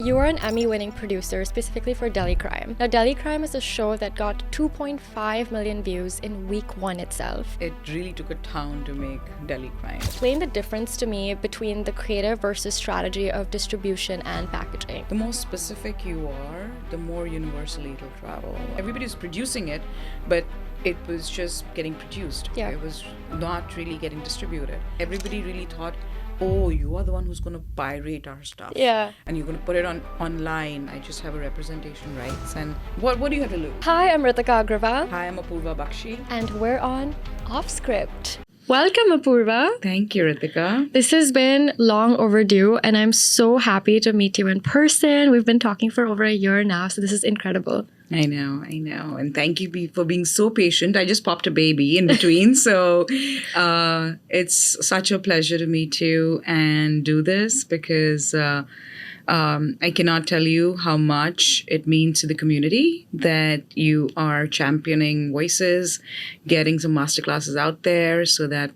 You are an Emmy-winning producer specifically for Delhi Crime. Now, Delhi Crime is a show that got 2.5 million views in week 1 itself. It really took a town to make Delhi Crime. Explain the difference to me between the creative versus strategy of distribution and packaging. The more specific you are, the more universally it'll travel. Everybody's producing it, but it was just getting produced. Yeah. It was not really getting distributed. Everybody really thought, oh, you are the one who's going to pirate our stuff. Yeah. And you're going to put it online. I just have a representation rights. And what do you have to lose? Hi, I'm Ritika Agrawal. Hi, I'm Apoorva Bakshi. And we're on OFFSCRIPT. Welcome, Apoorva. Thank you, Ritika. This has been long overdue, and I'm so happy to meet you in person. We've been talking for over a year now, so this is incredible. I know. And thank you for being so patient. I just popped a baby in between. So it's such a pleasure to meet you and do this because I cannot tell you how much it means to the community that you are championing voices, getting some masterclasses out there so that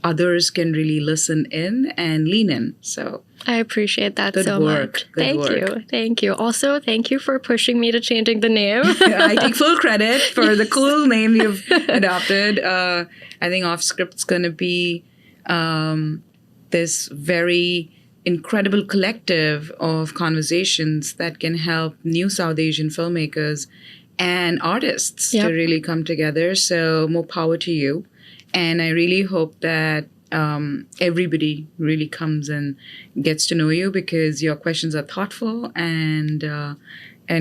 others can really listen in and lean in. So I appreciate that so much. Good work. Thank you. Also, thank you for pushing me to changing the name. I take full credit for the cool name you've adopted. I think OFFSCRIPT's going to be this very incredible collective of conversations that can help new South Asian filmmakers and artists to really come together. So more power to you. And I really hope that everybody really comes and gets to know you because your questions are thoughtful and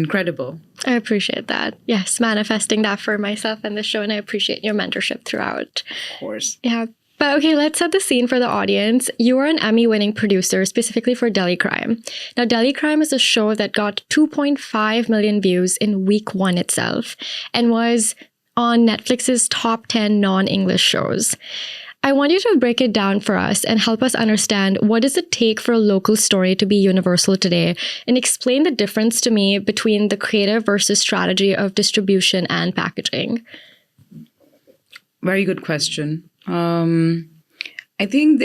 credible. I appreciate that. Yes, manifesting that for myself and the show, and I appreciate your mentorship throughout. Of course. Yeah. But okay, let's set the scene for the audience. You are an Emmy-winning producer specifically for Delhi Crime. Now, Delhi Crime is a show that got 2.5 million views in week 1 itself and was on Netflix's top 10 non-English shows. I want you to break it down for us and help us understand what does it take for a local story to be universal today, and explain the difference to me between the creative versus strategy of distribution and packaging. Very good question. I think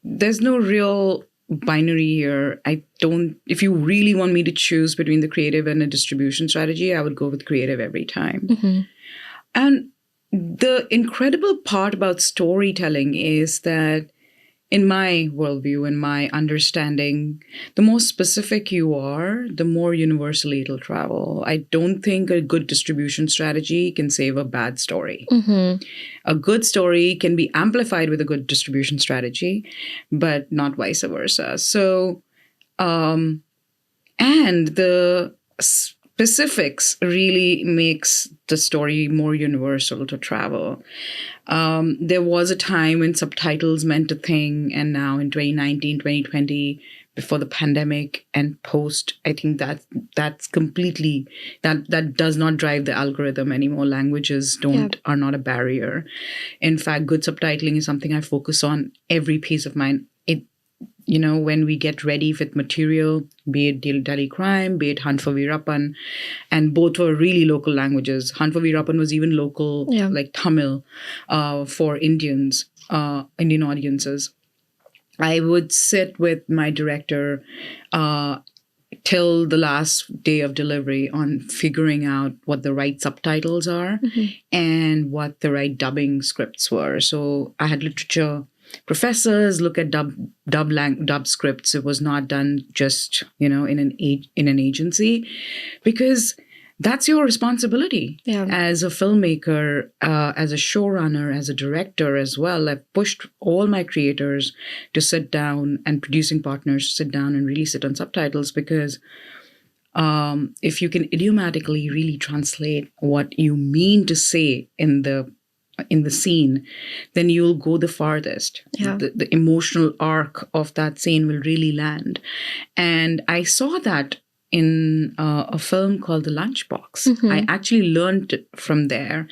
there's no real binary here. If you really want me to choose between the creative and a distribution strategy, I would go with creative every time. Mm-hmm. And the incredible part about storytelling is that in my worldview, in my understanding, the more specific you are, the more universally it'll travel. I don't think a good distribution strategy can save a bad story. Mm-hmm. A good story can be amplified with a good distribution strategy, but not vice versa. So, and the specifics really makes the story more universal to travel. There was a time when subtitles meant a thing, and now in 2019, 2020, before the pandemic and post, I think that's completely, that does not drive the algorithm anymore. Languages are not a barrier. In fact, good subtitling is something I focus on every piece of mine. When we get ready with material, be it Delhi Crime, be it Hunt for Veerappan, and both were really local languages. Hunt for Veerappan was even local, like Tamil, for Indian audiences. I would sit with my director till the last day of delivery on figuring out what the right subtitles are and what the right dubbing scripts were. So I had literature professors look at dub scripts. It was not done just in an agency, because that's your responsibility as a filmmaker, as a showrunner, as a director as well. I've pushed all my creators to sit down, and producing partners to sit down and really sit on subtitles, because if you can idiomatically really translate what you mean to say in the scene, then you'll go the farthest. The emotional arc of that scene will really land. And I saw that in a film called The Lunchbox. I actually learned from there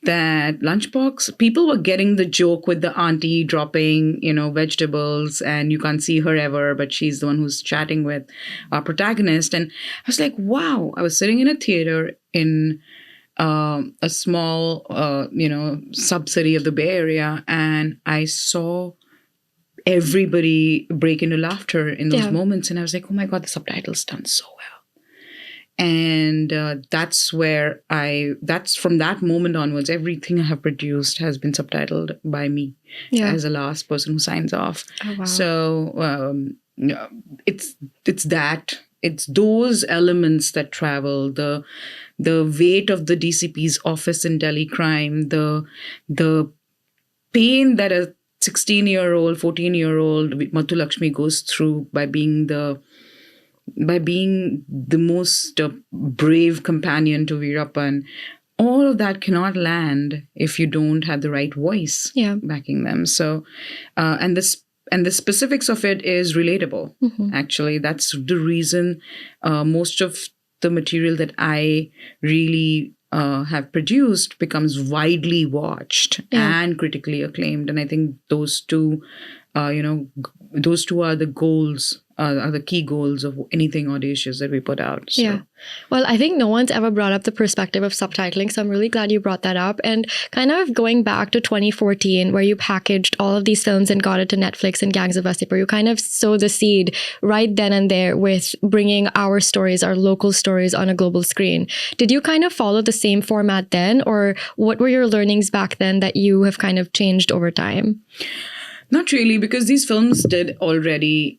that Lunchbox, people were getting the joke with the auntie dropping, vegetables, and you can't see her ever, but she's the one who's chatting with our protagonist. And I was like, wow. I was sitting in a theater in a small, subcity of the Bay Area, and I saw everybody break into laughter in those moments. And I was like, oh my God, the subtitles done so well. And that's from that moment onwards, everything I have produced has been subtitled by me as the last person who signs off. Oh, wow. So it's those elements that travel, the weight of the DCP's office in Delhi crime, the pain that a 16-year-old, 14-year-old Matulakshmi goes through by being the most brave companion to Veerappan. All of that cannot land if you don't have the right voice backing them. So, and the specifics of it is relatable. Actually, that's the reason most of the material that I really have produced becomes widely watched and critically acclaimed. And I think those two are the goals, are the key goals of anything audacious that we put out. So. Yeah. Well, I think no one's ever brought up the perspective of subtitling, so I'm really glad you brought that up. And kind of going back to 2014, where you packaged all of these films and got it to Netflix and Gangs of Wasseypur, you kind of sowed the seed right then and there with bringing our stories, our local stories on a global screen. Did you kind of follow the same format then, or what were your learnings back then that you have kind of changed over time? Not really, because these films did already,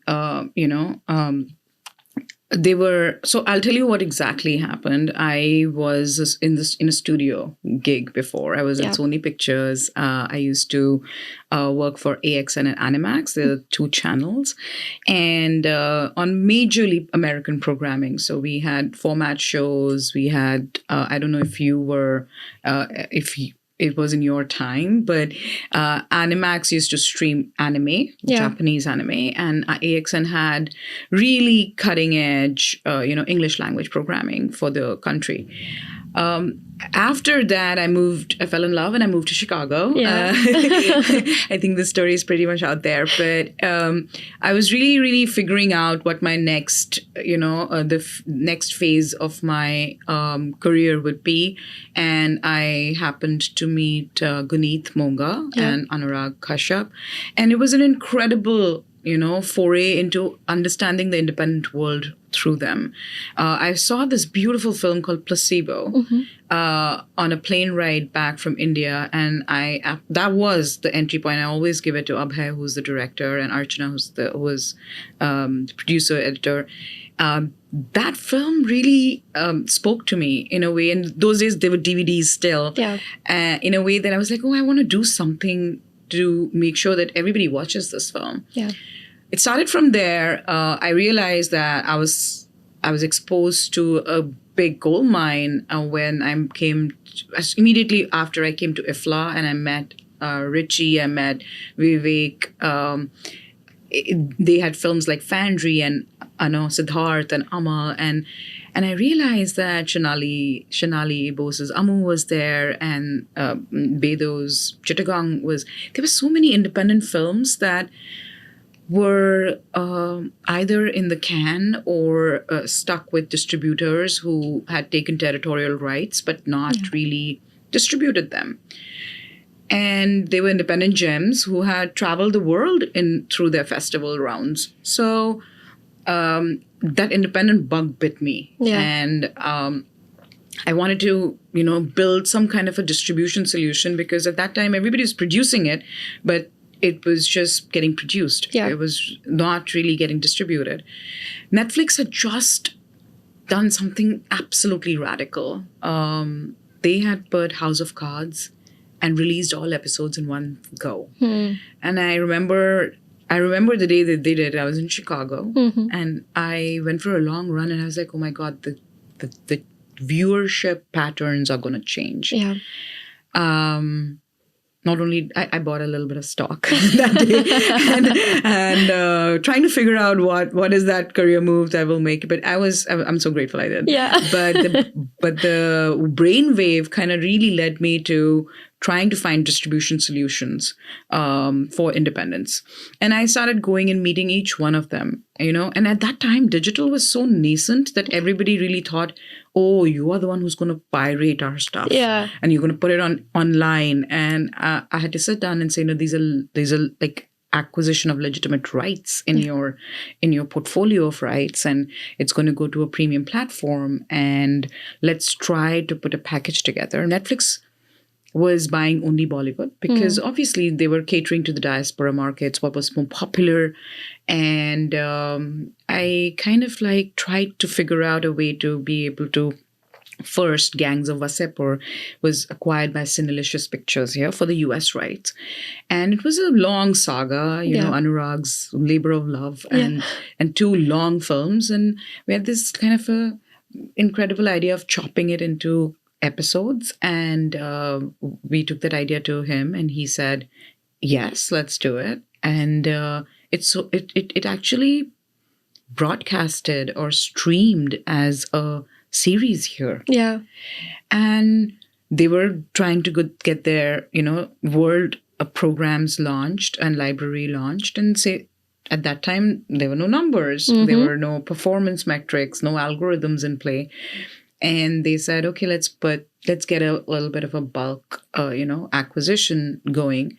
they were. So I'll tell you what exactly happened. I was in a studio gig before. I was at Sony Pictures. I used to work for AXN and Animax. There are two channels, and on majorly American programming. So we had format shows. We had I don't know if you were it was in your time, but Animax used to stream anime, Japanese anime, and AXN had really cutting edge, English language programming for the country. After that, I fell in love and I moved to Chicago. Yeah. I think the story is pretty much out there. But I was really, really figuring out what my next, next phase of my career would be. And I happened to meet Guneet Monga and Anurag Kashyap. And it was an incredible foray into understanding the independent world through them. I saw this beautiful film called Placebo on a plane ride back from India, and that was the entry point. I always give it to Abhay, who's the director, and Archana, who was the producer, editor. That film really spoke to me in a way, and those days they were DVDs still, in a way that I was like, oh, I want to do something to make sure that everybody watches this film. Yeah. It started from there. I realized that I was exposed to a big gold mine when I came immediately after I came to IFLA, and I met Richie, I met Vivek. They had films like Fandry and Siddharth and Amal, and I realized that Shanali Bose's Amu was there, and Bedo's Chittagong was. There were so many independent films that were either in the can or stuck with distributors who had taken territorial rights but not really distributed them. And they were independent gems who had traveled the world through their festival rounds. So that independent bug bit me. Yeah. And I wanted to, build some kind of a distribution solution, because at that time everybody was producing it, but it was just getting produced. Yeah. It was not really getting distributed. Netflix had just done something absolutely radical. They had put House of Cards and released all episodes in one go. And I remember the day that they did it. I was in Chicago, and I went for a long run, and I was like, oh my God, the viewership patterns are going to change. Yeah. Not only, I bought a little bit of stock that day and trying to figure out what is that career move that will make. But I'm so grateful I did. Yeah. But the brainwave kind of really led me to trying to find distribution solutions for independents. And I started going and meeting each one of them, and at that time, digital was so nascent that everybody really thought, oh, you are the one who's going to pirate our stuff. Yeah. And you're going to put it online. And I had to sit down and say, no, these are like acquisition of legitimate rights in your portfolio of rights, and it's going to go to a premium platform, and let's try to put a package together. Netflix was buying only Bollywood because obviously they were catering to the diaspora markets, what was more popular. And I kind of like tried to figure out a way to be able to. First, Gangs of Wasseypur was acquired by Cinelicious Pictures here for the US rights. And it was a long saga, you know, Anurag's labor of love and 2 long films. And we had this kind of a incredible idea of chopping it into episodes. And we took that idea to him and he said, yes, let's do it. And it actually broadcasted or streamed as a series here. Yeah. And they were trying to get their, world programs launched and library launched. And say at that time, there were no numbers. There were no performance metrics, no algorithms in play. And they said, okay, let's get a little bit of a bulk, acquisition going.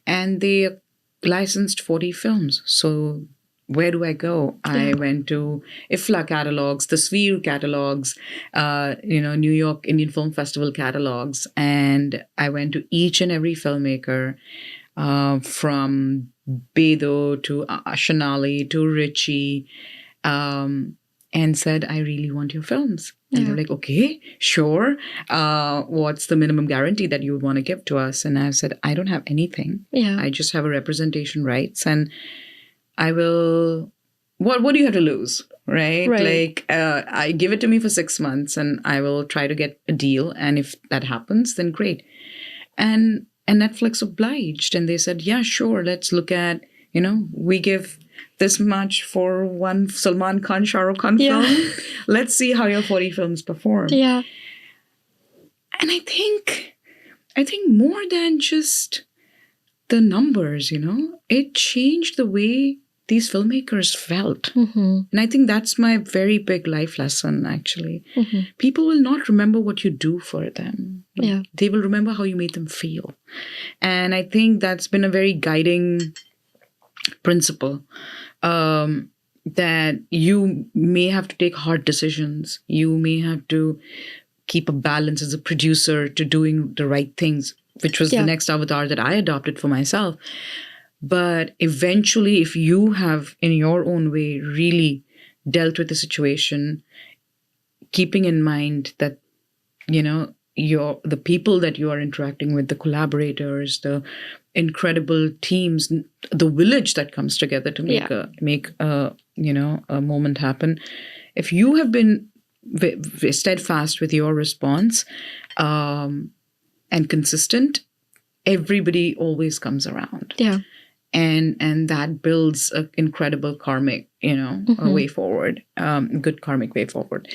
And they licensed 40 films. So where do I go? I went to IFLA catalogs, the Sphere catalogs, New York Indian Film Festival catalogs. And I went to each and every filmmaker from Bedo to Ashanali to Richie and said, I really want your films. And they're like, okay, sure. What's the minimum guarantee that you would want to give to us? And I said, I don't have anything. Yeah. I just have a representation rights. And I will, what do you have to lose, right? Like, I give it to me for 6 months and I will try to get a deal. And if that happens, then great. And Netflix obliged and they said, yeah, sure. Let's look at, we give this much for one Salman Khan, Shah Rukh Khan film. Let's see how your 40 films perform. Yeah. And I think more than just the numbers, it changed the way these filmmakers felt. And I think that's my very big life lesson, actually. People will not remember what you do for them. Yeah. They will remember how you made them feel. And I think that's been a very guiding principle, that you may have to take hard decisions. You may have to keep a balance as a producer to doing the right things, which was the next avatar that I adopted for myself. But eventually, if you have, in your own way, really dealt with the situation, keeping in mind that, the people that you are interacting with, the collaborators, the incredible teams, the village that comes together to make a moment happen. If you have been steadfast with your response and consistent, everybody always comes around. Yeah. And that builds an incredible karmic, a way forward, good karmic way forward.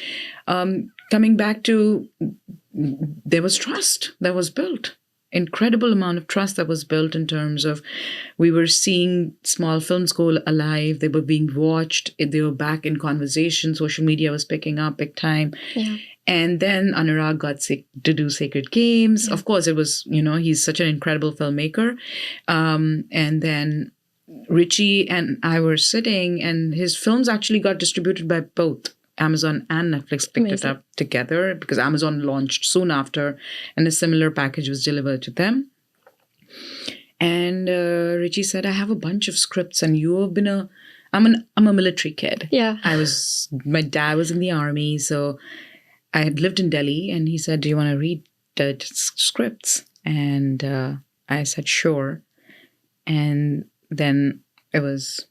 Coming back to, there was trust that was built. Incredible amount of trust that was built in terms of we were seeing small films go alive. They were being watched. They were back in conversation. Social media was picking up big time. Yeah. And then Anurag got to do Sacred Games. Yeah. Of course, it was, he's such an incredible filmmaker. And then Richie and I were sitting, and his films actually got distributed by both Amazon and Netflix picked it up together because Amazon launched soon after, and a similar package was delivered to them. And Richie said, I have a bunch of scripts, and you have been I'm a military kid. Yeah. My dad was in the army, so I had lived in Delhi, and he said, do you want to read the scripts? And I said, sure. And then it was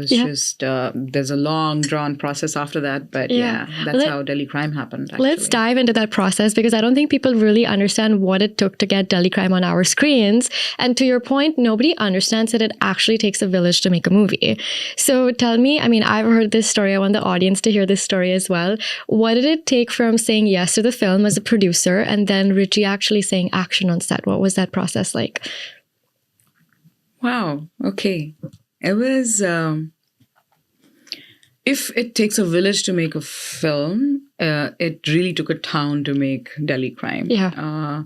just, there's a long drawn process after that. But that's how Delhi Crime happened. Actually. Let's dive into that process because I don't think people really understand what it took to get Delhi Crime on our screens. And to your point, nobody understands that it actually takes a village to make a movie. So tell me, I've heard this story. I want the audience to hear this story as well. What did it take from saying yes to the film as a producer and then Richie actually saying action on set? What was that process like? Wow. Okay. It was, if it takes a village to make a film, it really took a town to make Delhi Crime. Yeah.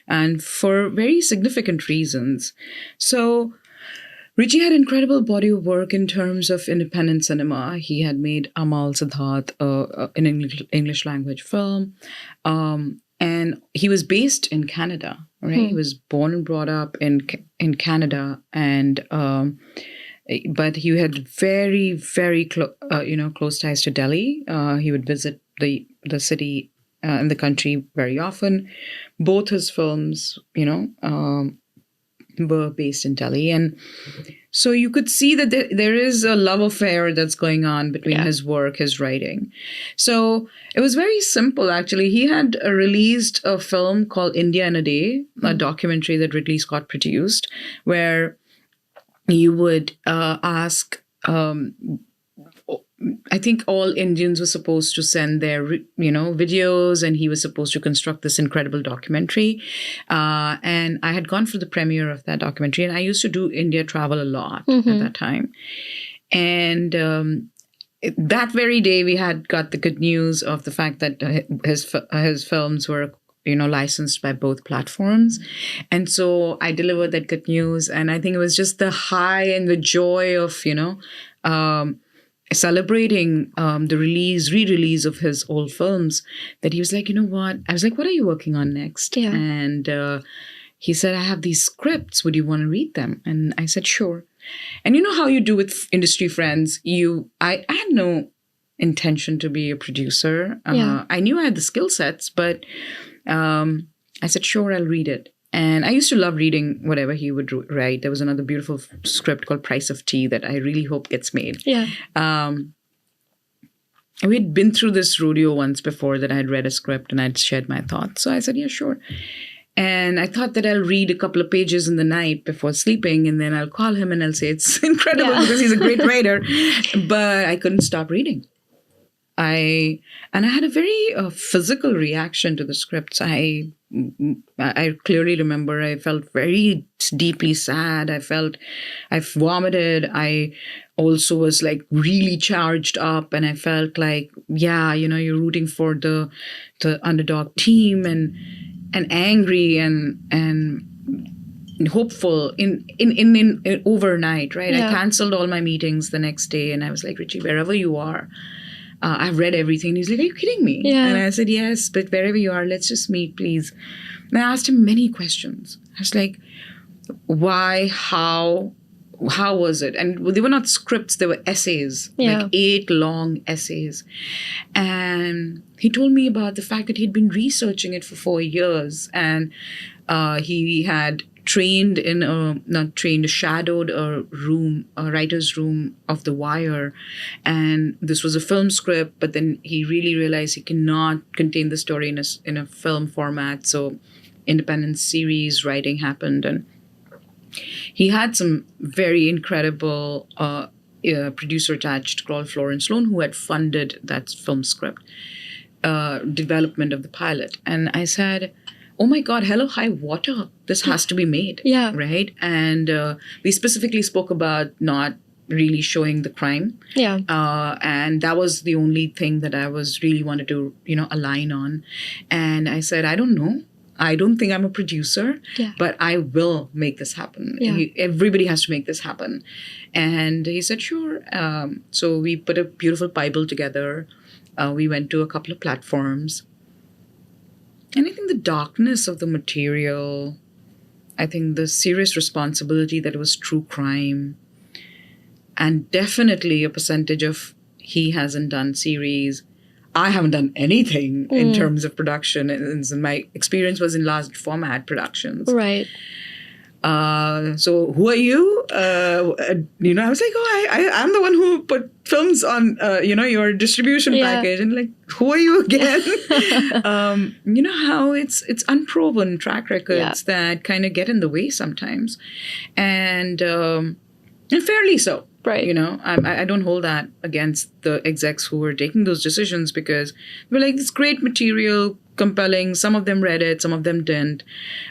And for very significant reasons. So Richie had incredible body of work in terms of independent cinema. He had made Amal Siddharth, an English language film. And he was based in Canada, right? He was born and brought up in Canada. And but he had very, very close ties to Delhi. He would visit the city and the country very often. Both his films, were based in Delhi. And so you could see that there is a love affair that's going on between his work, his writing. So it was very simple, actually. He had released a film called India in a Day, a documentary that Ridley Scott produced, where you would ask... I think all Indians were supposed to send their, videos, and he was supposed to construct this incredible documentary. And I had gone for the premiere of that documentary, and I used to do India travel a lot at that time. And that very day, we had got the good news of the fact that his films were, licensed by both platforms. And so I delivered that good news. And I think it was just the high and the joy of, celebrating the re-release of his old films, that he was like, you know what? I was like, what are you working on next? Yeah. And he said, I have these scripts. Would you want to read them? And I said, sure. And you know how you do with industry friends? I had no intention to be a producer. I knew I had the skill sets, but I said, sure, I'll read it. And I used to love reading whatever he would write. There was another beautiful script called Price of Tea that I really hope gets made. Yeah. We'd been through this rodeo once before that I had read a script and I'd shared my thoughts. So I said, yeah, sure. And I thought that I'll read a couple of pages in the night before sleeping, and then I'll call him and I'll say it's incredible because he's a great writer. But I couldn't stop reading. I had a very physical reaction to the scripts. I clearly remember I felt very deeply sad. I vomited. I also was like really charged up, and I felt like, you're rooting for the underdog team, and angry and hopeful in overnight, right? Yeah. I canceled all my meetings the next day, and I was like, Richie, wherever you are, I've read everything. He's like, are you kidding me? Yeah. And I said, yes, but wherever you are, let's just meet, please. And I asked him many questions. I was like, why, how was it? And they were not scripts, they were essays, like 8 long essays. And he told me about the fact that he'd been researching it for 4 years. And he had shadowed a writer's room of The Wire. And this was a film script, but then he really realized he cannot contain the story in a film format. So independent series writing happened. And he had some very incredible producer attached called Florence Sloan, who had funded that film script development of the pilot. And I said, oh my God, Hello High Water, this has to be made. Yeah. Right? And we specifically spoke about not really showing the crime. Yeah. And that was the only thing that I was really wanted to, align on. And I said, I don't know. I don't think I'm a producer, but I will make this happen. Yeah. Everybody has to make this happen. And he said, sure. So we put a beautiful Bible together. We went to a couple of platforms. And I think the darkness of the material, I think the serious responsibility that it was true crime, and definitely a percentage of he hasn't done series. I haven't done anything in terms of production. And my experience was in large format productions. Right. So who are you? I was like, I'm the one who put films on, your distribution package. And like, who are you again? You know how it's unproven track records that kind of get in the way sometimes. And fairly so. Right. I don't hold that against the execs who were taking those decisions, because we're like, it's great material, compelling. Some of them read it, some of them didn't.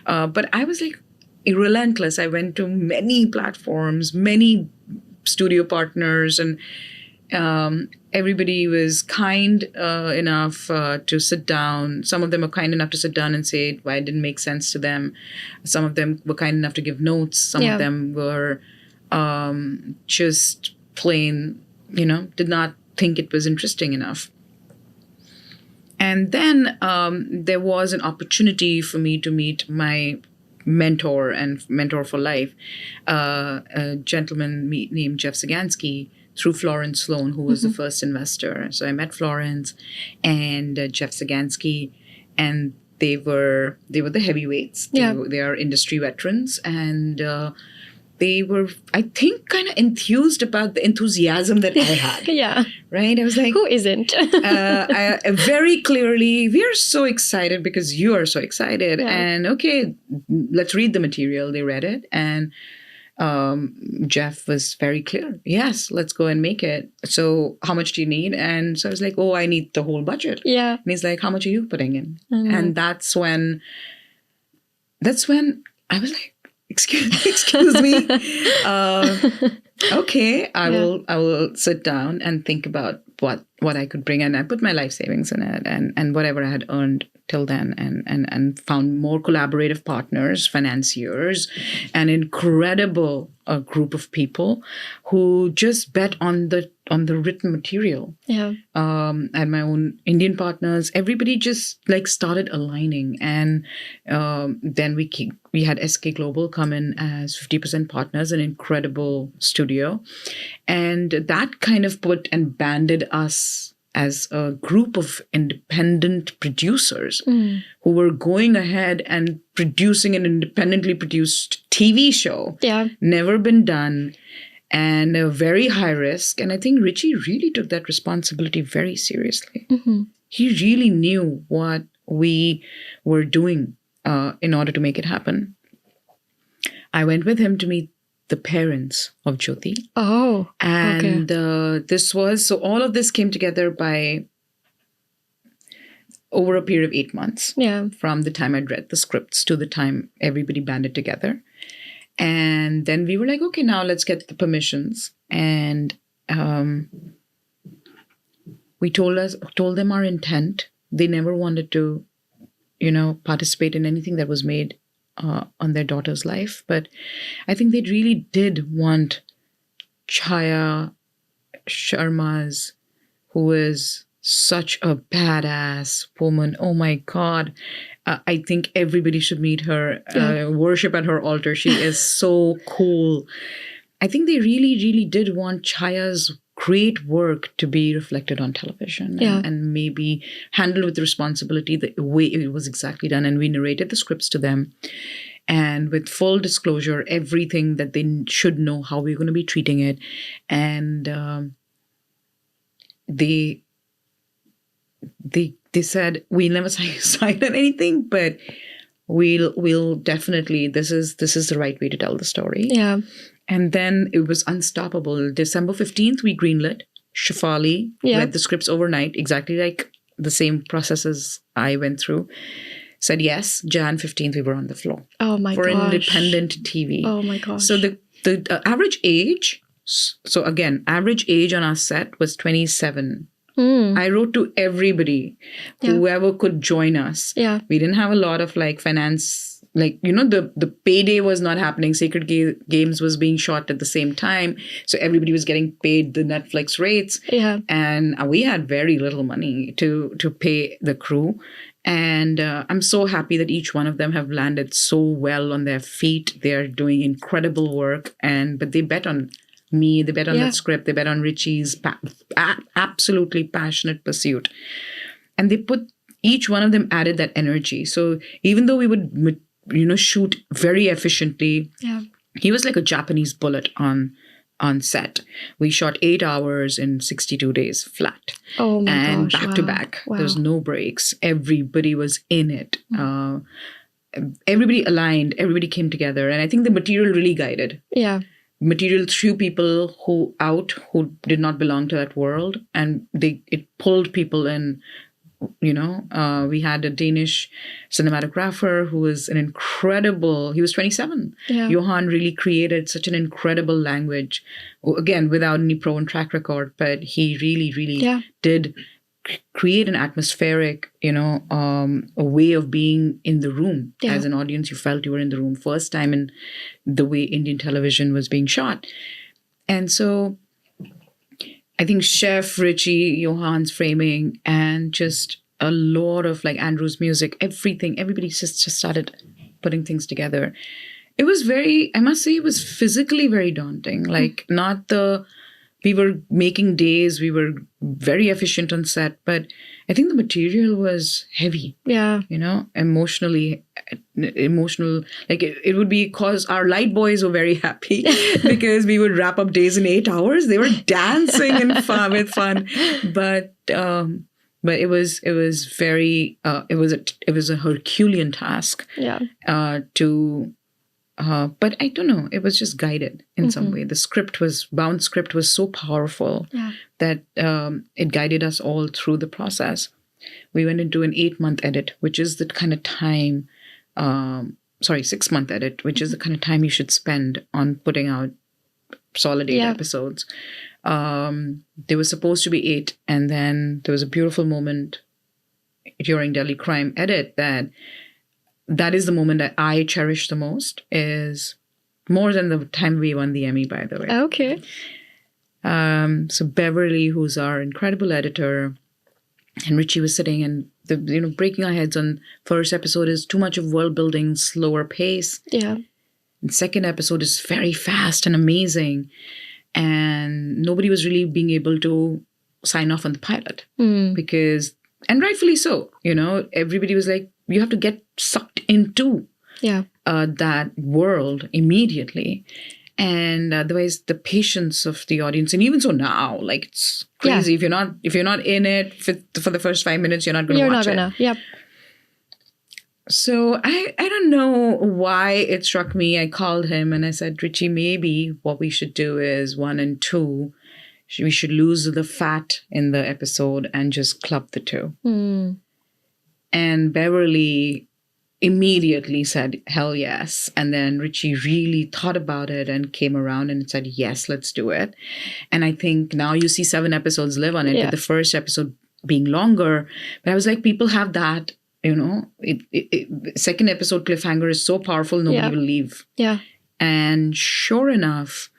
But I was like, relentless. I went to many platforms, many studio partners, and everybody was kind enough to sit down. Some of them were kind enough to sit down and say why it didn't make sense to them. Some of them were kind enough to give notes. Some of them were just plain, did not think it was interesting enough. And then there was an opportunity for me to meet my mentor and mentor for life, a gentleman named Jeff Sagansky, through Florence Sloan, who was the first investor. So I met Florence and Jeff Sagansky, and they were the heavyweights. They are industry veterans, and they were, I think, kind of enthused about the enthusiasm that I had. Yeah. Right? I was like, who isn't? I very clearly, we are so excited because you are so excited. Yeah. And okay, let's read the material. They read it. And Jeff was very clear. Yes, let's go and make it. So how much do you need? And so I was like, oh, I need the whole budget. Yeah. And he's like, how much are you putting in? Mm-hmm. And that's when I was like, excuse me. Okay, I will sit down and think about what I could bring. And I put my life savings in it and whatever I had earned till then, and found more collaborative partners, financiers, an incredible group of people who just bet on the written material. Yeah. And my own Indian partners, everybody just like started aligning, and then we had SK Global come in as 50% partners, an incredible studio, and that kind of put and banded us as a group of independent producers who were going ahead and producing an independently produced TV show. Yeah. Never been done, and a very high risk. And I think Richie really took that responsibility very seriously. Mm-hmm. He really knew what we were doing in order to make it happen. I went with him to meet the parents of Jyoti. Oh, and okay. So all of this came together by over a period of 8 months. Yeah. From the time I'd read the scripts to the time everybody banded together. And then we were like, okay, now let's get the permissions. And we told them our intent. They never wanted to, participate in anything that was made on their daughter's life. But I think they really did want Chaya Sharma's, who is such a badass woman. Oh my God. I think everybody should meet her, worship at her altar. She is so cool. I think they really, really did want Chaya's great work to be reflected on television and maybe handled with responsibility the way it was exactly done. And we narrated the scripts to them. And with full disclosure, everything that they should know, how we're going to be treating it. And they said, we never signed on anything, but we'll definitely, this is the right way to tell the story. Yeah. And then it was unstoppable. December 15th, we greenlit. Shafali read the scripts overnight, exactly like the same processes I went through. Said yes. Jan 15th, we were on the floor. Oh my for gosh. independent TV. Oh my gosh. So the average age, so again, average age on our set was 27. I wrote to everybody, whoever could join us. Yeah. We didn't have a lot of finance, the payday was not happening. Sacred Games was being shot at the same time. So everybody was getting paid the Netflix rates. Yeah. And we had very little money to pay the crew. And I'm so happy that each one of them have landed so well on their feet. They're doing incredible work. But they bet on me, they bet on that script, they bet on Richie's absolutely passionate pursuit. And each one of them added that energy. So even though we would, shoot very efficiently, he was like a Japanese bullet on set. We shot 8 hours in 62 days flat. Oh my gosh. And back to back. Wow. There was no breaks. Everybody was in it. Everybody aligned. Everybody came together. And I think the material really guided. Yeah. Material threw people who did not belong to that world, and it pulled people in. We had a Danish cinematographer who was an incredible. He was 27. Yeah. Johan really created such an incredible language, again without any proven track record, but he really, really did create an atmospheric, a way of being in the room. Yeah. As an audience, you felt you were in the room. First time in the way Indian television was being shot. And so I think Chef, Richie, Johan's framing, and just a lot of like Andrew's music, everything, everybody just started putting things together. It was I must say, it was physically very daunting. Like we were making days, we were very efficient on set, but I think the material was heavy. Yeah. Emotional. Like it would be because our light boys were very happy because we would wrap up days in 8 hours. They were dancing and with fun. But it was very, it was a Herculean task. Yeah. But I don't know. It was just guided in some way. The bound script was so powerful that it guided us all through the process. We went into an 8-month edit, which is the kind of time, 6-month edit, which is the kind of time you should spend on putting out solid 8 episodes. There was supposed to be 8, and then there was a beautiful moment during Delhi Crime edit that is the moment that I cherish the most, is more than the time we won the Emmy, by the way. Okay. So Beverly, who's our incredible editor, and Richie was sitting and breaking our heads on first episode is too much of world building, slower pace. Yeah. And second episode is very fast and amazing. And nobody was really being able to sign off on the pilot because, and rightfully so, everybody was like, you have to get sucked into that world immediately. And otherwise, the patience of the audience, and even so now, like it's crazy. If you're not in it for the first 5 minutes, you're not going to watch it. Yep. So I don't know why it struck me. I called him and I said, Richie, maybe what we should do is 1 and 2. We should lose the fat in the episode and just club the 2. And Beverly immediately said, hell yes. And then Richie really thought about it and came around and said, yes, let's do it. And I think now you see 7 episodes live on it, with the first episode being longer. But I was like, people have that, second episode cliffhanger is so powerful, nobody will leave. Yeah. And sure enough,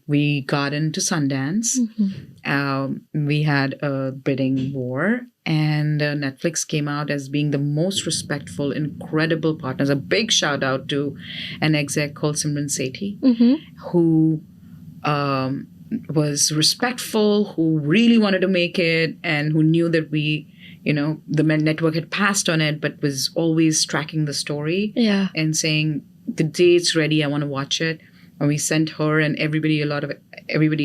we got into Sundance. We had a bidding war, and Netflix came out as being the most respectful, incredible partners. A big shout out to an exec called Simran Sethi, who was respectful, who really wanted to make it, and who knew that the network had passed on it, but was always tracking the story and saying, the day it's ready, I want to watch it. And we sent her and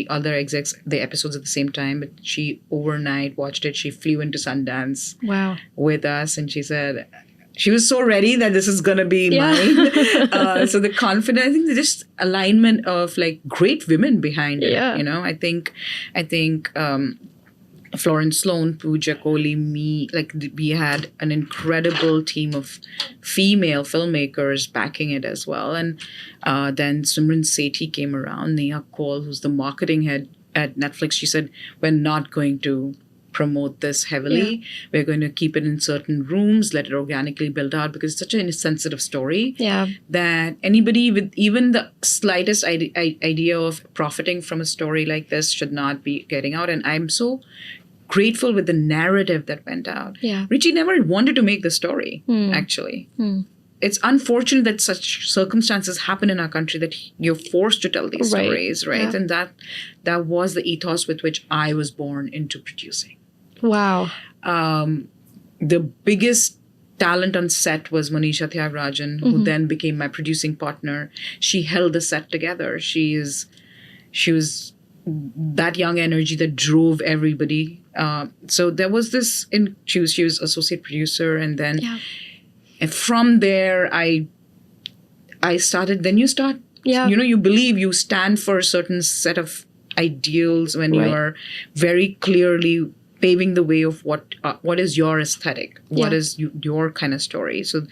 other execs, the episodes at the same time. But she overnight watched it. She flew into Sundance with us. And she said, she was so ready that this is going to be mine. So the confidence, I think the just alignment of like great women behind it. I think Florence Sloan, Pooja Kohli, me, like we had an incredible team of female filmmakers backing it as well. And then Simran Sethi came around, Neha Kaul, who's the marketing head at Netflix. She said, we're not going to promote this heavily. We're going to keep it in certain rooms, let it organically build out, because it's such a sensitive story that anybody with even the slightest idea of profiting from a story like this should not be getting out. And I'm so grateful with the narrative that went out. Richie never wanted to make the story, actually. It's unfortunate that such circumstances happen in our country, that you're forced to tell these stories, right? And that was the ethos with which I was born into producing. Wow. The biggest talent on set was Manisha Tyagarajan, who then became my producing partner. She held the set together. She was that young energy that drove everybody. So there was this, she was associate producer, and then and from there I started. Then you start, you believe, you stand for a certain set of ideals when you are very clearly paving the way of what is your aesthetic, what is your kind of story. So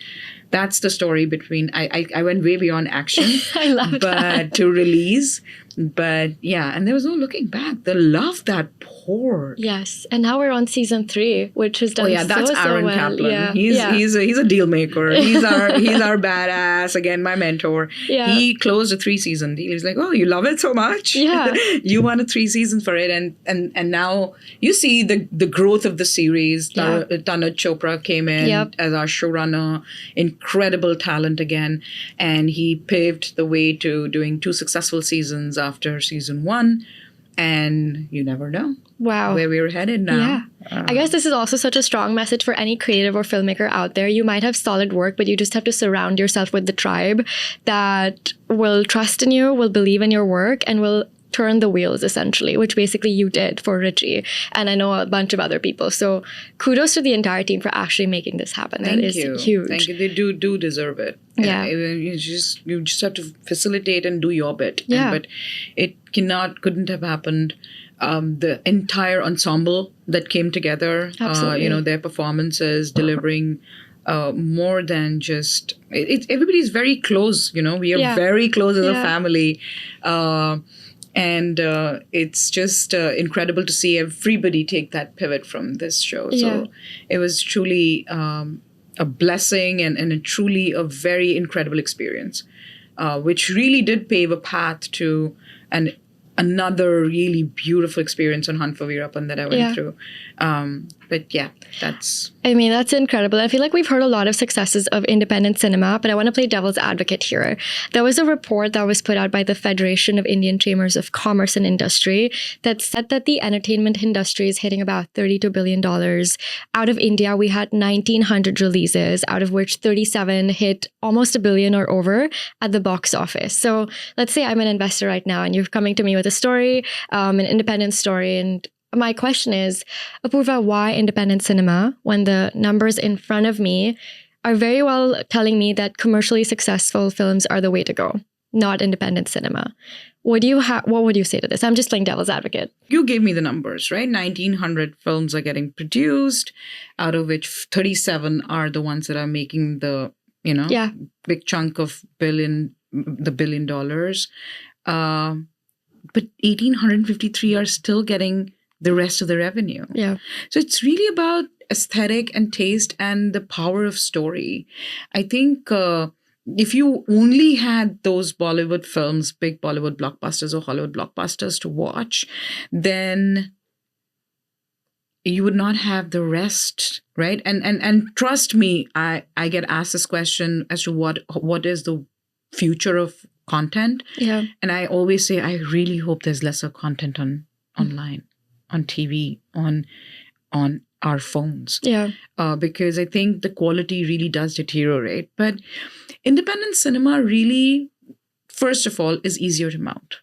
that's the story between, I went way beyond action, I love that. To release. But yeah, and there was no looking back. The love that poured. Yes, and now we're on season 3, which has done Oh yeah, that's so Aaron well. Kaplan. Yeah. He's a deal maker. He's our badass. Again, my mentor. Yeah. He closed a 3-season deal. He's like, oh, you love it so much. Yeah. You wanted 3 seasons for it, and now you see the growth of the series. Yeah. Tanaj Chopra came in as our showrunner. Incredible talent again, and he paved the way to doing 2 successful seasons after season 1. And you never know Wow. where we're headed now. Yeah. I guess this is also such a strong message for any creative or filmmaker out there. You might have solid work, but you just have to surround yourself with the tribe that will trust in you, will believe in your work, and will turn the wheels, essentially, which basically you did for Richie. And I know a bunch of other people. So kudos to the entire team for actually making this happen. That is huge. Thank you. They do deserve it. Yeah. You just have to facilitate and do your bit. Yeah. But it couldn't have happened. The entire ensemble that came together, Absolutely. their performances, delivering more than just everybody's very close. We are very close as a family. And it's just incredible to see everybody take that pivot from this show. So it was truly a blessing and truly a very incredible experience, which really did pave a path to another really beautiful experience on Hunt for Veerappan that I went through. But yeah, that's incredible. I feel like we've heard a lot of successes of independent cinema, but I want to play devil's advocate here. There was a report that was put out by the Federation of Indian Chambers of Commerce and Industry that said that the entertainment industry is hitting about $32 billion. Out of India, we had 1,900 releases, out of which 37 hit almost $1 billion or over at the box office. So let's say I'm an investor right now and you're coming to me with a story, an independent story, and my question is, Apoorva, why independent cinema when the numbers in front of me are very well telling me that commercially successful films are the way to go, not independent cinema? What would you say to this? I'm just playing devil's advocate. You gave me the numbers, right? 1,900 films are getting produced, out of which 37 are the ones that are making the, big chunk of the $1 billion. But 1,853 are still getting the rest of the revenue. Yeah. So it's really about aesthetic and taste and the power of story. I think if you only had those Bollywood films, big Bollywood blockbusters or Hollywood blockbusters to watch, then you would not have the rest, right? And trust me, I get asked this question as to what is the future of content. Yeah. And I always say, I really hope there's lesser content online, on TV, on our phones. Yeah. Because I think the quality really does deteriorate. But independent cinema really, first of all, is easier to mount.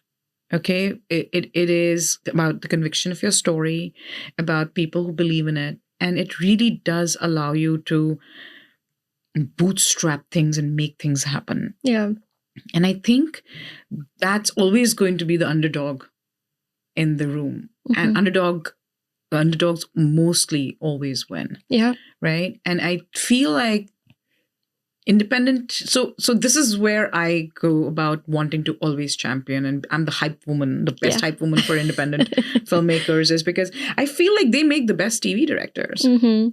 Okay? It is about the conviction of your story, about people who believe in it. And it really does allow you to bootstrap things and make things happen. Yeah. And I think that's always going to be the underdog in the room. Mm-hmm. And underdogs mostly always win. Yeah. Right? And I feel like independent, so this is where I go about wanting to always champion, and I'm the hype woman, the best hype woman for independent filmmakers, is because I feel like they make the best TV directors. Mm-hmm.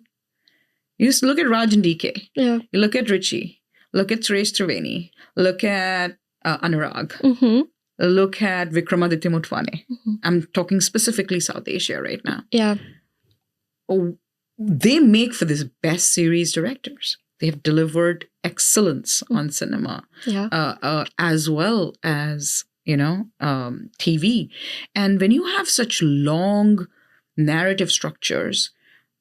You just look at Raj and DK. Yeah. You look at Richie. Look at Suresh Triveni. Look at Anurag. Mm-hmm. Look at Vikramaditya Motwane. Mm-hmm. I'm talking specifically South Asia right now. Yeah. Oh, they make for this best series directors. They have delivered excellence on cinema, as well as, TV. And when you have such long narrative structures,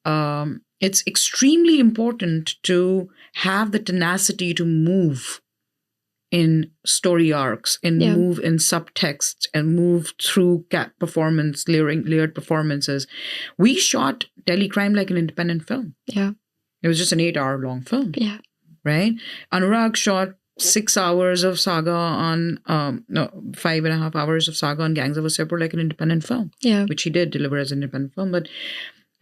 it's extremely important to have the tenacity to move in story arcs, and move in subtext, and move through layered performances. We shot Delhi Crime like an independent film. Yeah. It was just an 8-hour-long film. Yeah. Right? Anurag shot 6 hours of saga on, 5.5 hours of saga on Gangs of Wasseypur like an independent film. Yeah. Which he did deliver as an independent film. But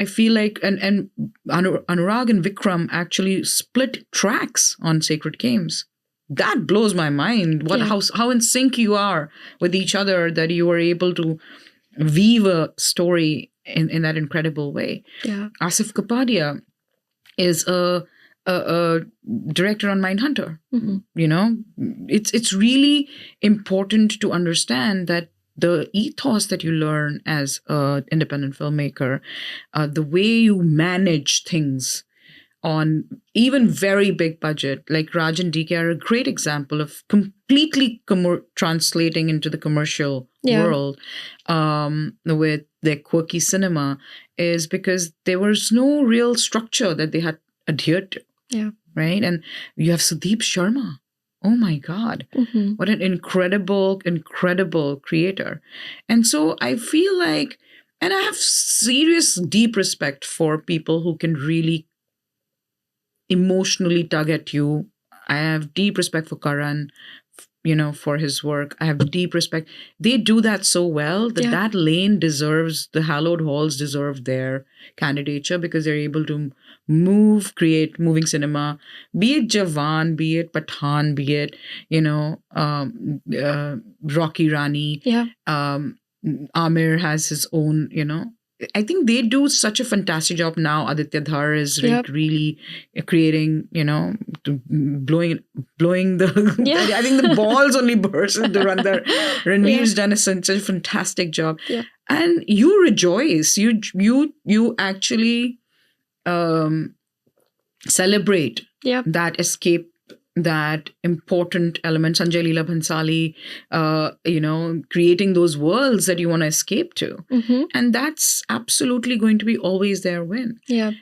I feel like, and Anurag and Vikram actually split tracks on Sacred Games. that blows my mind. How in sync you are with each other, that you were able to weave a story in that incredible way. Yeah. Asif Kapadia is a director on Mindhunter. You know, it's really important to understand that the ethos that you learn as an independent filmmaker, the way you manage things on even very big budget, like Raj and DK are a great example of completely translating into the commercial world with their quirky cinema, is because there was no real structure that they had adhered to. Yeah. Right? And you have Sudeep Sharma. Oh my God. What an incredible creator. And so I feel like, and I have serious, deep respect for people who can really emotionally tug at you. I have deep respect for Karan, you know, for his work. I have deep respect. They do that so well that that lane deserves, the hallowed halls deserve their candidature, because they're able to create moving cinema, be it Jawan, be it Pathan, be it, you know, Rocky Rani. Yeah. Amir has his own, you know. I think they do such a fantastic job now. Aditya Dhar is really creating, you know, blowing the. I think the balls only burst in Durandar. Ranveer's done such a fantastic job, and you rejoice. You actually celebrate that escape, that important element. Sanjay Leela Bhansali, you know, creating those worlds that you want to escape to. And that's absolutely going to be always their win. Yeah.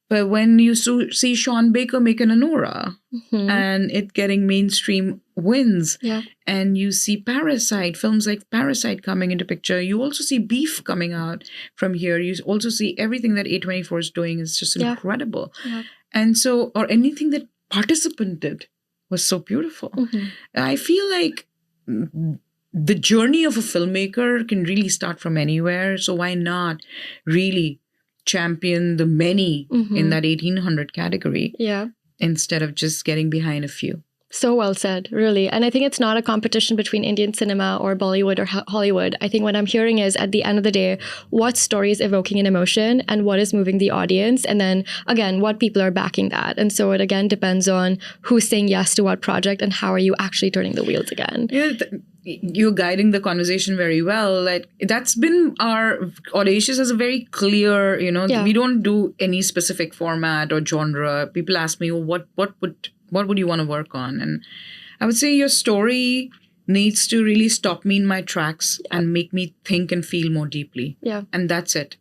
But when you see Sean Baker make an Anora and it getting mainstream wins, and you see films like Parasite coming into picture, you also see Beef coming out from here. You also see everything that A24 is doing is just incredible. Yeah. And so, or anything that Participant did was so beautiful. I feel like the journey of a filmmaker can really start from anywhere. So why not really champion the many in that 1800 category instead of just getting behind a few? So well said, really. And I think it's not a competition between Indian cinema or Bollywood or Hollywood. I think what I'm hearing is, at the end of the day, what story is evoking an emotion and what is moving the audience? And then, again, what people are backing that. And so it, again, depends on who's saying yes to what project and how are you actually turning the wheels again. Yeah, you're guiding the conversation very well. Like, that's been our Audacious has a very clear, you know, we don't do any specific format or genre. People ask me, well, what would you want to work on? And I would say your story needs to really stop me in my tracks and make me think and feel more deeply. Yeah. And that's it.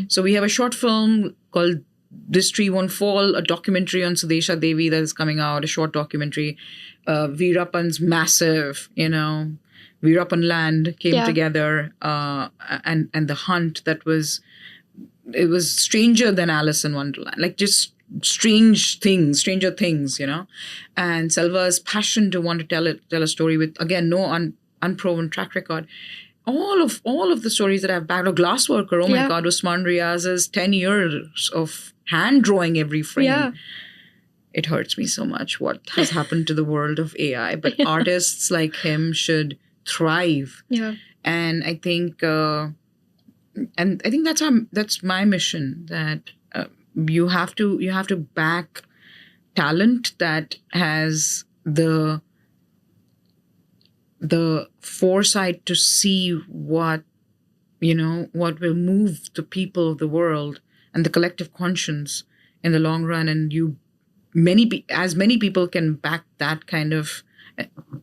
So we have a short film called This Tree Won't Fall, a documentary on Sudesha Devi that is coming out, a short documentary. Veerappan's massive, you know, Veerappan Land came together, and the hunt that was, it was stranger than Alice in Wonderland, like just stranger things, you know. And Selva's passion to want to tell a story with, again, no unproven track record. All of the stories that I've backed, Glassworker, oh my God, Usman Riaz's 10 years of hand drawing every frame. Yeah. It hurts me so much what has happened to the world of AI. But artists like him should thrive. Yeah. And I think that's my mission, that you have to back talent that has the foresight to see what will move the people of the world and the collective conscience in the long run. And as many people can back that kind of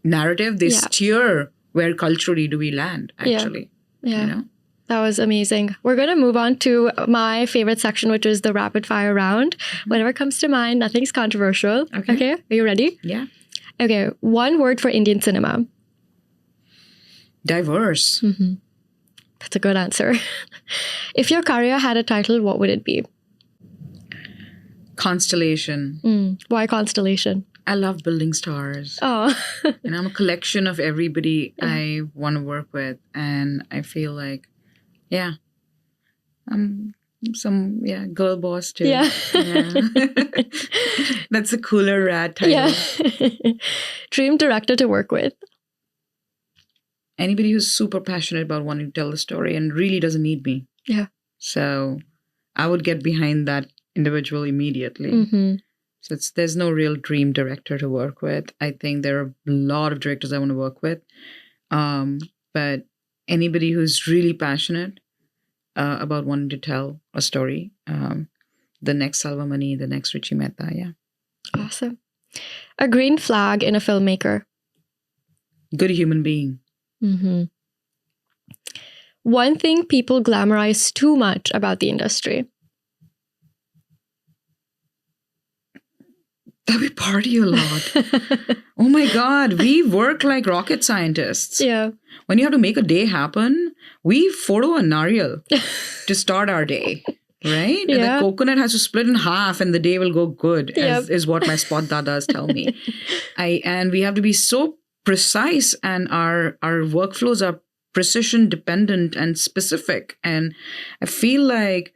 narrative, they steer where culturally do we land, actually. Yeah. You know? That was amazing. We're going to move on to my favorite section, which is the rapid fire round. Whatever comes to mind, nothing's controversial. Okay. Are you ready? Yeah. Okay. One word for Indian cinema. Diverse. Mm-hmm. That's a good answer. If your career had a title, what would it be? Constellation. Why Constellation? I love building stars. Oh. And I'm a collection of everybody I want to work with. And I feel like, I'm Some girl boss too. Yeah. That's a cooler rad title. Yeah. Dream director to work with. Anybody who's super passionate about wanting to tell the story and really doesn't need me. Yeah. So I would get behind that individual immediately. Mm-hmm. So there's no real dream director to work with. I think there are a lot of directors I want to work with. But anybody who's really passionate about wanting to tell a story, the next Salvamani, the next Richie Mehta, yeah. Awesome. A green flag in a filmmaker. Good human being. Mm-hmm. One thing people glamorize too much about the industry. That we party a lot. Oh my God, we work like rocket scientists. Yeah. When you have to make a day happen, we photo a nariyal to start our day, right? Yeah. The coconut has to split in half and the day will go good, Yep. is what my spot dadas tell me. And we have to be so precise, and our workflows are precision dependent and specific. And I feel like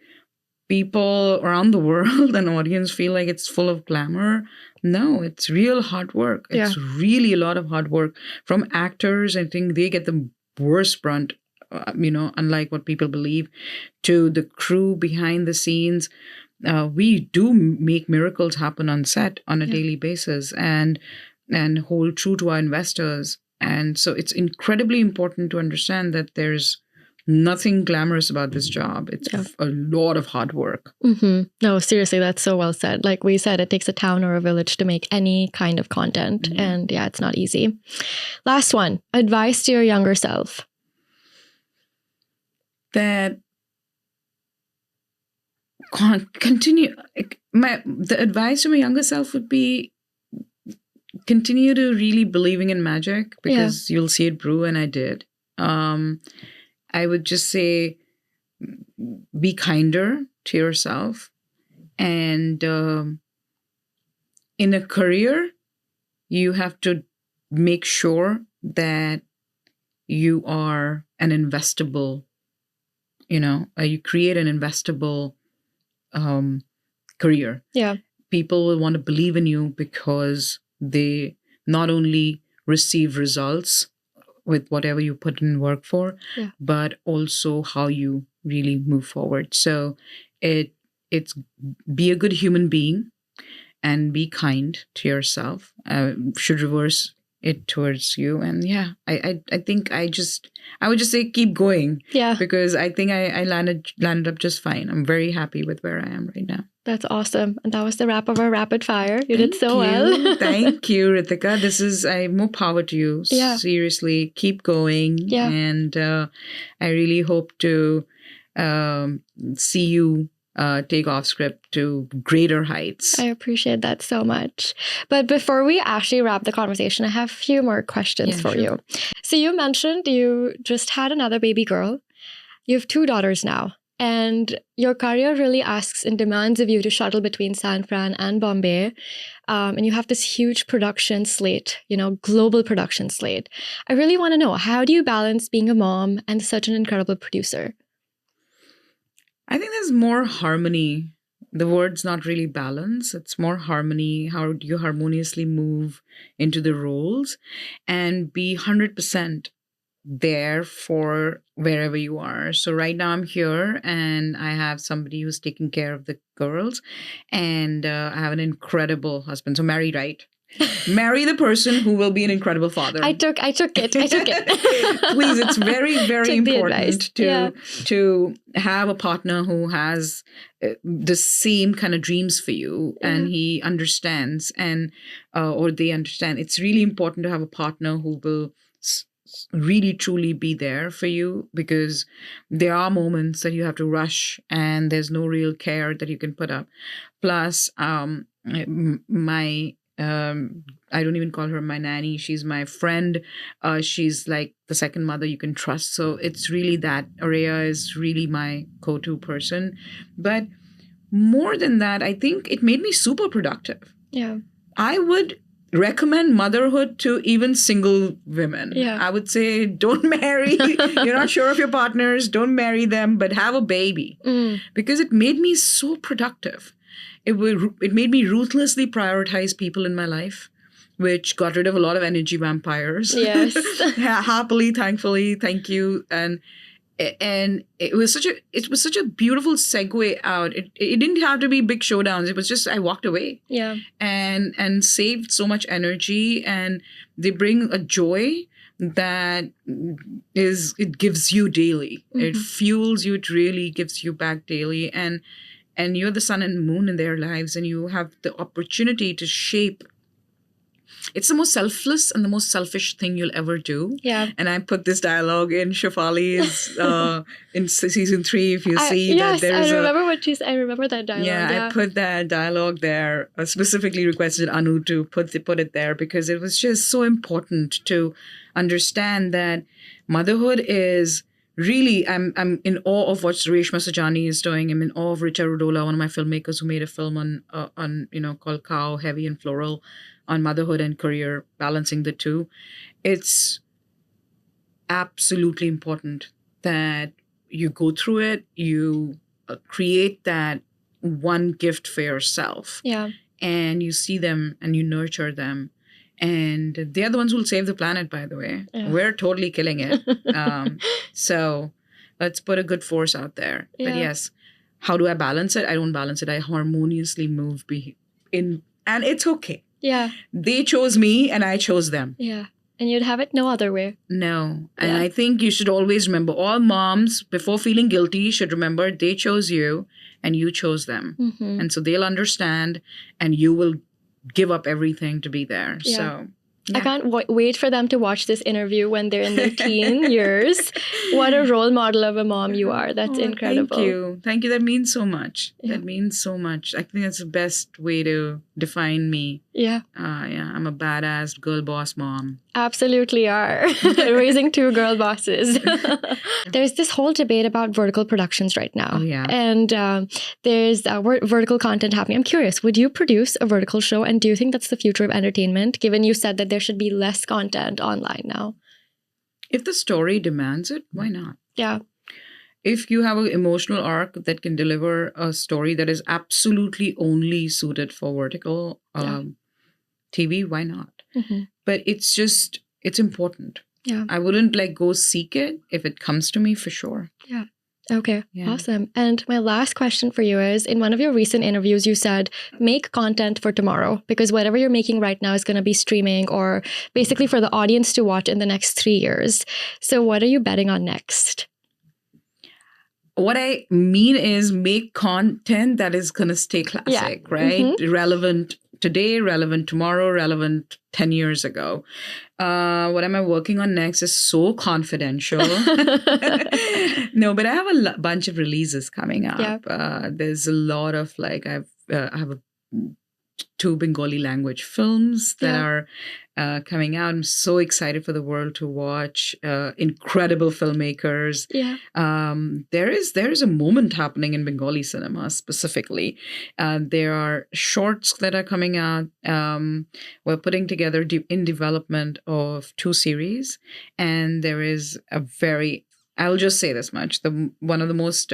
people around the world and audience feel like it's full of glamour. No, it's real hard work. It's really a lot of hard work from actors. I think they get the worst brunt, unlike what people believe, to the crew behind the scenes. We do make miracles happen on set on a daily basis and hold true to our investors. And so it's incredibly important to understand that there's nothing glamorous about this job. It's a lot of hard work. Mm-hmm. No, seriously, that's so well said. Like we said, it takes a town or a village to make any kind of content. Mm-hmm. And it's not easy. Last one, advice to your younger self. That continue. The advice to my younger self would be continue to really believing in magic, because you'll see it brew, and I did. I would just say be kinder to yourself. And in a career, you have to make sure that you are an investable, you create an investable career. Yeah. People will want to believe in you because they not only receive results with whatever you put in work for, but also how you really move forward. So it's be a good human being and be kind to yourself. Should reverse it towards you. And I think I would just say keep going. Yeah. Because I think I landed up just fine. I'm very happy with where I am right now. That's awesome. And that was the wrap of our rapid fire. You did so well. Thank you, Ritika. More power to you. Yeah. Seriously, keep going. Yeah. And I really hope to see you take off script to greater heights. I appreciate that so much. But before we actually wrap the conversation, I have a few more questions for you. So you mentioned you just had another baby girl. You have 2 daughters now. And your career really asks and demands of you to shuttle between San Fran and Bombay. And you have this huge production slate, global production slate. I really want to know, how do you balance being a mom and such an incredible producer? I think there's more harmony. The word's not really balance. It's more harmony. How do you harmoniously move into the roles and be 100% there for wherever you are. So right now I'm here and I have somebody who's taking care of the girls, and I have an incredible husband. So marry right. Marry the person who will be an incredible father. I took it. Please, it's very, very important to have a partner who has the same kind of dreams for you, and he understands, and or they understand. It's really important to have a partner who will really truly be there for you, because there are moments that you have to rush and there's no real care that you can put up. Plus, I don't even call her my nanny. She's my friend. She's like the second mother you can trust. So it's really that. Araya is really my go-to person. But more than that, I think it made me super productive. Yeah. I would recommend motherhood to even single women. Yeah. I would say don't marry. You're not sure of your partners. Don't marry them, but have a baby. Because it made me so productive. It made me ruthlessly prioritize people in my life, which got rid of a lot of energy vampires. Yes. Happily, thankfully, thank you. And it was such a beautiful segue out. It didn't have to be big showdowns. It was just I walked away. Yeah. And saved so much energy, and they bring a joy that it gives you daily. It fuels you. It really gives you back daily, and you're the sun and moon in their lives, and you have the opportunity to shape. It's the most selfless and the most selfish thing you'll ever do. Yeah. And I put this dialogue in Shefali's in season 3. If you see yes, that there's I remember that dialogue. I put that dialogue there. I specifically requested Anu to put it there because it was just so important to understand that motherhood is really. I'm in awe of what Reshma Sajani is doing. I'm in awe of Richa Rudola, one of my filmmakers who made a film on called Cow, Heavy and Floral, on motherhood and career, balancing the two. It's absolutely important that you go through it, you create that one gift for yourself. Yeah. And you see them and you nurture them. And they're the ones who will save the planet, by the way. Yeah. We're totally killing it. So let's put a good force out there. Yeah. But yes, how do I balance it? I don't balance it. I harmoniously move and it's okay. Yeah. They chose me and I chose them. Yeah. And you'd have it no other way. No. And I think you should always remember, all moms, before feeling guilty, should remember they chose you and you chose them. And so they'll understand and you will give up everything to be there. Yeah. So I can't wait for them to watch this interview when they're in their teen years. What a role model of a mom you are. That's incredible. Thank you. Thank you. That means so much. Yeah. That means so much. I think that's the best way to define me. Yeah. I'm a badass girl boss mom. Absolutely are. Raising 2 girl bosses. There's this whole debate about vertical productions right now. Oh, yeah. And there's vertical content happening. I'm curious, would you produce a vertical show? And do you think that's the future of entertainment, given you said that there should be less content online now? If the story demands it, why not? Yeah. If you have an emotional arc that can deliver a story that is absolutely only suited for vertical TV, why not? But it's important. Yeah. I wouldn't go seek it. If it comes to me, for sure. Yeah. Okay. Yeah. Awesome. And my last question for you is, in one of your recent interviews, you said, make content for tomorrow, because whatever you're making right now is going to be streaming or basically for the audience to watch in the next 3 years. So what are you betting on next? What I mean is make content that is going to stay classic, right? Relevant today, relevant tomorrow, relevant 10 years ago. What am I working on next is so confidential. No, but I have a bunch of releases coming up. Yeah. There's a lot of I have 2 Bengali language films that are coming out. I'm so excited for the world to watch. Incredible filmmakers. Yeah. There is a moment happening in Bengali cinema specifically. There are shorts that are coming out. We're putting together in development of 2 series, and there is I'll just say this much: one of the most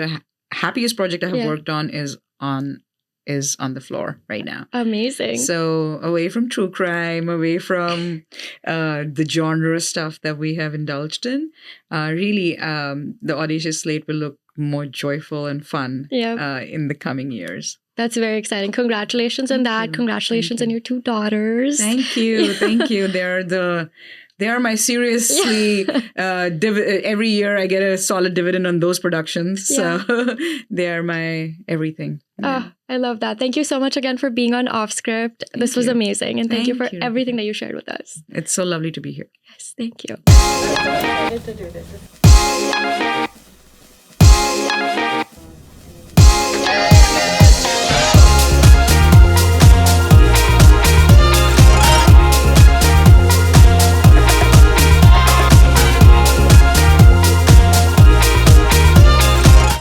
happiest project I have worked on is on the floor right now. Amazing. So away from true crime, away from the genre stuff that we have indulged in, really the audition slate will look more joyful and fun in the coming years. That's very exciting. Congratulations on that. Congratulations on your 2 daughters. Thank you. Thank you. They are my seriously, every year I get a solid dividend on those productions. Yeah. So they are my everything. Yeah. I love that. Thank you so much again for being on Off-Script. This was amazing. And thank you for everything that you shared with us. It's so lovely to be here. Yes, thank you. I'm excited to do this.